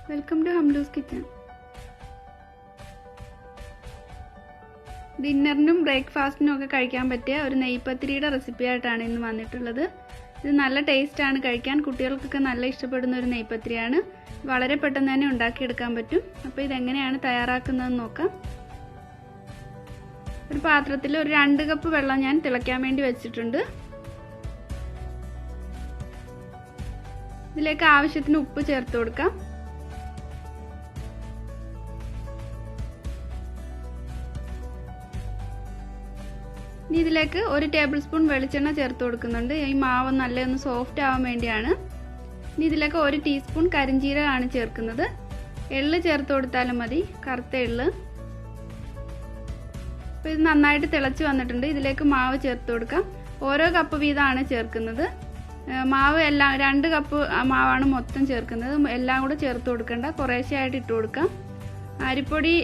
Welcome to ഹംലൂസ് kitchen. ഡിന്നറിനും ബ്രേക്ക്ഫാസ്റ്റിനും ഒക്കെ കഴിക്കാൻ പറ്റിയ ഒരു നെയ്പത്തിരിയുടെ റെസിപ്പി ആയിട്ടാണ് ഇന്ന് വന്നിട്ടുള്ളത്. ഇത് നല്ല ടേസ്റ്റാണ് കഴിക്കാൻ, കുട്ടികൾക്കൊക്കെ നല്ല ഇഷ്ടപ്പെടുന്ന ഒരു നെയ്പത്തിരിയാണ്. വളരെ പെട്ടെന്ന് തന്നെ ഉണ്ടാക്കിയെടുക്കാൻ പറ്റും. അപ്പോൾ ഇതെങ്ങനെയാണ് തയ്യാറാക്കുന്നതെന്ന് നോക്കാം. ഒരു പാത്രത്തിൽ ഒരു 2 കപ്പ് വെള്ളം ഞാൻ തിളയ്ക്കാൻ വേണ്ടി വെച്ചിട്ടുണ്ട്. ഇതിലേക്ക് ആവശ്യത്തിന് ഉപ്പ് ചേർത്ത് കൊടുക്കാം. ഇനി ഇതിലേക്ക് 1 ടേബിൾ സ്പൂൺ വെളിച്ചെണ്ണ ചേർത്ത് കൊടുക്കുന്നുണ്ട്. ഈ മാവ് നല്ലൊന്ന് സോഫ്റ്റ് ആവാൻ വേണ്ടിയാണ്. ഇനി ഇതിലേക്ക് 1 ടീസ്പൂൺ കരിഞ്ജീരകമാണ് ചേർക്കുന്നത്. എള്ള് ചേർത്ത് കൊടുത്താലും മതി, കറുത്ത എള്ള്. അപ്പോൾ ഇത് നന്നായിട്ട് തിളച്ച് വന്നിട്ടുണ്ട്. ഇതിലേക്ക് മാവ് ചേർത്ത് കൊടുക്കാം. ഓരോ കപ്പ് വീതമാണ് ചേർക്കുന്നത്. മാവ് എല്ലാം 2 കപ്പ് മാവാണ് മൊത്തം ചേർക്കുന്നത്. എല്ലാം കൂടെ ചേർത്ത് കൊടുക്കണ്ട, കുറേശ്ശെയായിട്ട് ഇട്ട് കൊടുക്കാം. അരിപ്പൊടി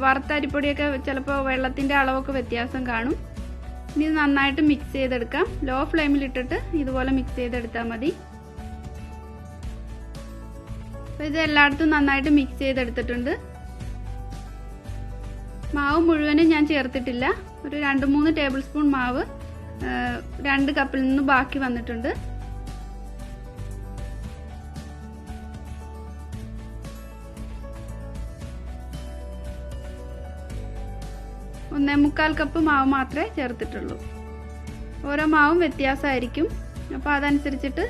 വറുത്ത അരിപ്പൊടിയൊക്കെ ചിലപ്പോൾ വെള്ളത്തിൻ്റെ അളവൊക്കെ വ്യത്യാസം കാണും. ഇനി ഇത് നന്നായിട്ട് മിക്സ് ചെയ്തെടുക്കാം. ലോ ഫ്ലെയിമിൽ ഇട്ടിട്ട് ഇതുപോലെ മിക്സ് ചെയ്തെടുത്താൽ മതി. അപ്പോൾ ഇത് എല്ലായിടത്തും നന്നായിട്ട് മിക്സ് ചെയ്തെടുത്തിട്ടുണ്ട്. മാവ് മുഴുവനും ഞാൻ ചേർത്തിട്ടില്ല. ഒരു 2-3 ടേബിൾ സ്പൂൺ മാവ് 2 കപ്പിൽ നിന്ന് ബാക്കി വന്നിട്ടുണ്ട്. ഒന്നേ 1/4 കപ്പ് മാവ് മാത്രമേ ചേർത്തിട്ടുള്ളൂ. ഓരോ മാവും വ്യത്യാസമായിരിക്കും. അപ്പോൾ അതനുസരിച്ചിട്ട്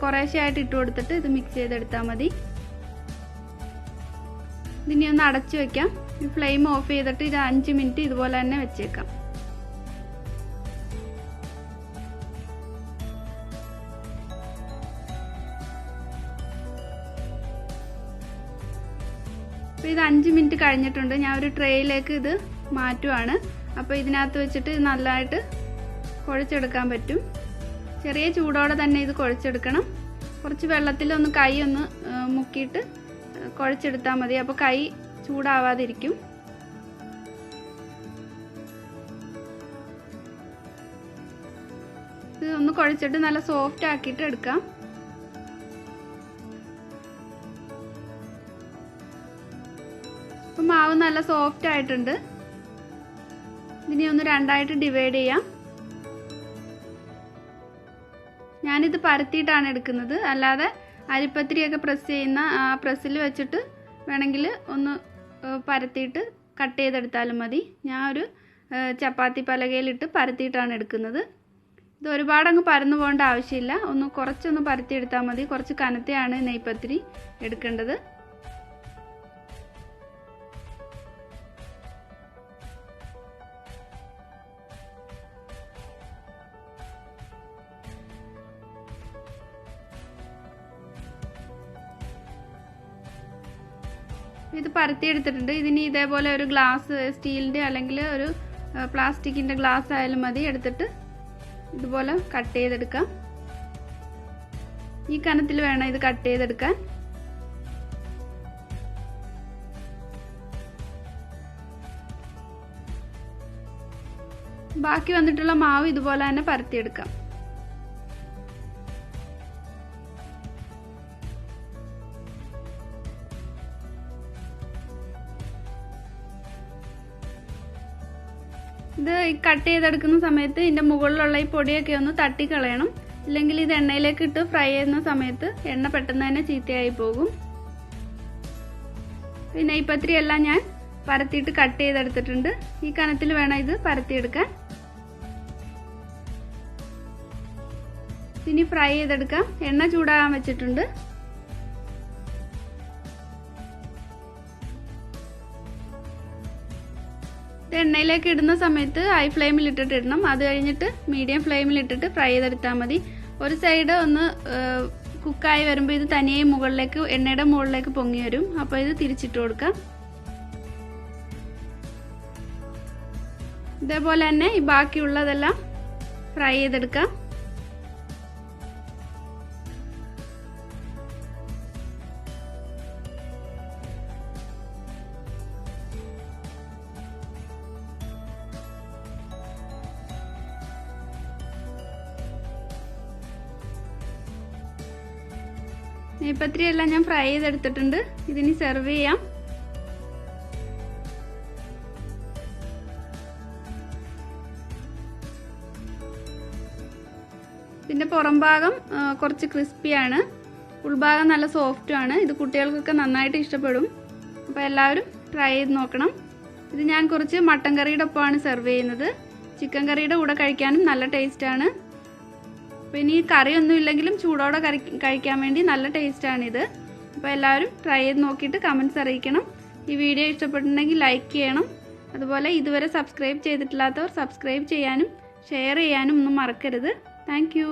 കുറേശ്ശെയായിട്ട് ഇട്ട് കൊടുത്തിട്ട് ഇത് മിക്സ് ചെയ്തെടുത്താൽ മതി. ഇതിനി ഒന്ന് അടച്ചു വെക്കാം. ഈ ഫ്ലെയിം ഓഫ് ചെയ്തിട്ട് ഇത് 5 മിനിറ്റ് ഇതുപോലെ തന്നെ വെച്ചേക്കാം. അപ്പോൾ ഇത് 5 മിനിറ്റ് കഴിഞ്ഞിട്ടുണ്ട്. ഞാൻ ഒരു ട്രേയിലേക്ക് ഇത് മാറ്റുവാണ്. അപ്പോൾ ഇതിനകത്ത് വെച്ചിട്ട് നല്ലതായിട്ട് കുഴച്ചെടുക്കാൻ പറ്റും. ചെറിയ ചൂടോടെ തന്നെ ഇത് കുഴച്ചെടുക്കണം. കുറച്ച് വെള്ളത്തിലൊന്ന് കൈ ഒന്ന് മുക്കിയിട്ട് കുഴച്ചെടുത്താൽ മതി. അപ്പോൾ കൈ ചൂടാവാതിരിക്കും. ഇത് ഒന്ന് കുഴച്ചിട്ട് നല്ല സോഫ്റ്റ് ആക്കിയിട്ട് എടുക്കാം. അപ്പോൾ മാവ് നല്ല സോഫ്റ്റ് ആയിട്ടുണ്ട്. ഇതിനെ ഒന്ന് 2ആയിട്ട് ഡിവൈഡ് ചെയ്യാം. ഞാനിത് പരത്തിയിട്ടാണ് എടുക്കുന്നത്. അല്ലാതെ അരിപ്പത്തിരിയൊക്കെ പ്രസ് ചെയ്യുന്ന ആ പ്രസ്സിൽ വെച്ചിട്ട് വേണമെങ്കിൽ ഒന്ന് പരത്തിയിട്ട് കട്ട് ചെയ്തെടുത്താലും മതി. ഞാൻ ഒരു ചപ്പാത്തി പലകയിലിട്ട് പരത്തിയിട്ടാണ് എടുക്കുന്നത്. ഇത് ഒരുപാടങ്ങ് പരന്നു പോകേണ്ട ആവശ്യമില്ല. കുറച്ചൊന്ന് പരത്തിയെടുത്താൽ മതി. കുറച്ച് കനത്തെയാണ് നെയ്പത്തിരി എടുക്കേണ്ടത്. ഇത് പരത്തിയെടുത്തിട്ടുണ്ട്. ഇതിന് ഇതേപോലെ ഒരു ഗ്ലാസ്, സ്റ്റീലിൻ്റെ അല്ലെങ്കിൽ ഒരു പ്ലാസ്റ്റിക്കിൻ്റെ ഗ്ലാസ് ആയാലും മതി, എടുത്തിട്ട് ഇതുപോലെ കട്ട് ചെയ്തെടുക്കാം. ഈ കനത്തിൽ വേണം ഇത് കട്ട് ചെയ്തെടുക്കാൻ. ബാക്കി വന്നിട്ടുള്ള മാവ് ഇതുപോലെ തന്നെ പരത്തിയെടുക്കാം. ഇത് കട്ട് ചെയ്തെടുക്കുന്ന സമയത്ത് ഇതിൻ്റെ മുകളിലുള്ള ഈ പൊടിയൊക്കെ ഒന്ന് തട്ടിക്കളയണം. ഇല്ലെങ്കിൽ ഇത് എണ്ണയിലേക്ക് ഇട്ട് ഫ്രൈ ചെയ്യുന്ന സമയത്ത് എണ്ണ പെട്ടെന്ന് തന്നെ ചീത്തയായി പോകും. ഈ നെയ്പത്തിരി എല്ലാം ഞാൻ പരത്തിയിട്ട് കട്ട് ചെയ്തെടുത്തിട്ടുണ്ട്. ഈ കനത്തിൽ വേണം ഇത് പരത്തിയെടുക്കാൻ. ഇനി ഫ്രൈ ചെയ്തെടുക്കാം. എണ്ണ ചൂടാകാൻ വെച്ചിട്ടുണ്ട്. എണ്ണയിലേക്ക് ഇടുന്ന സമയത്ത് ഹൈ ഫ്ലെയിമിൽ ഇട്ടിട്ട് ഇടണം. അത് കഴിഞ്ഞിട്ട് മീഡിയം ഫ്ലെയിമിൽ ഇട്ടിട്ട് ഫ്രൈ ചെയ്തെടുത്താൽ മതി. ഒരു സൈഡ് ഒന്ന് കുക്കായി വരുമ്പോൾ ഇത് തനിയെ മുകളിലേക്ക്, എണ്ണയുടെ മുകളിലേക്ക് പൊങ്ങി വരും. അപ്പോൾ ഇത് തിരിച്ചിട്ട് കൊടുക്കാം. ഇതേപോലെ തന്നെ ഈ ബാക്കിയുള്ളതെല്ലാം ഫ്രൈ ചെയ്തെടുക്കാം. നെയ്പത്തിരി എല്ലാം ഞാൻ ഫ്രൈ ചെയ്തെടുത്തിട്ടുണ്ട്. ഇതിനി സെർവ് ചെയ്യാം. ഇതിൻ്റെ പുറം ഭാഗം കുറച്ച് ക്രിസ്പിയാണ്, ഉൾഭാഗം നല്ല സോഫ്റ്റുമാണ്. ഇത് കുട്ടികൾക്കൊക്കെ നന്നായിട്ട് ഇഷ്ടപ്പെടും. അപ്പോൾ എല്ലാവരും ട്രൈ ചെയ്ത് നോക്കണം. ഇത് ഞാൻ കുറച്ച് മട്ടൻ കറിയുടെ ഒപ്പമാണ് സെർവ് ചെയ്യുന്നത്. ചിക്കൻ കറിയുടെ കൂടെ കഴിക്കാനും നല്ല ടേസ്റ്റാണ്. അപ്പോൾ ഇനി കറിയൊന്നും ഇല്ലെങ്കിലും ചൂടോടെ കഴിക്കാൻ വേണ്ടി നല്ല ടേസ്റ്റാണിത്. അപ്പോൾ എല്ലാവരും ട്രൈ ചെയ്ത് നോക്കിയിട്ട് കമൻറ്റ്സ് അറിയിക്കണം. ഈ വീഡിയോ ഇഷ്ടപ്പെട്ടിട്ടുണ്ടെങ്കിൽ ലൈക്ക് ചെയ്യണം. അതുപോലെ ഇതുവരെ സബ്സ്ക്രൈബ് ചെയ്തിട്ടില്ലാത്തവർ സബ്സ്ക്രൈബ് ചെയ്യാനും ഷെയർ ചെയ്യാനും ഒന്നും മറക്കരുത്. Thank you.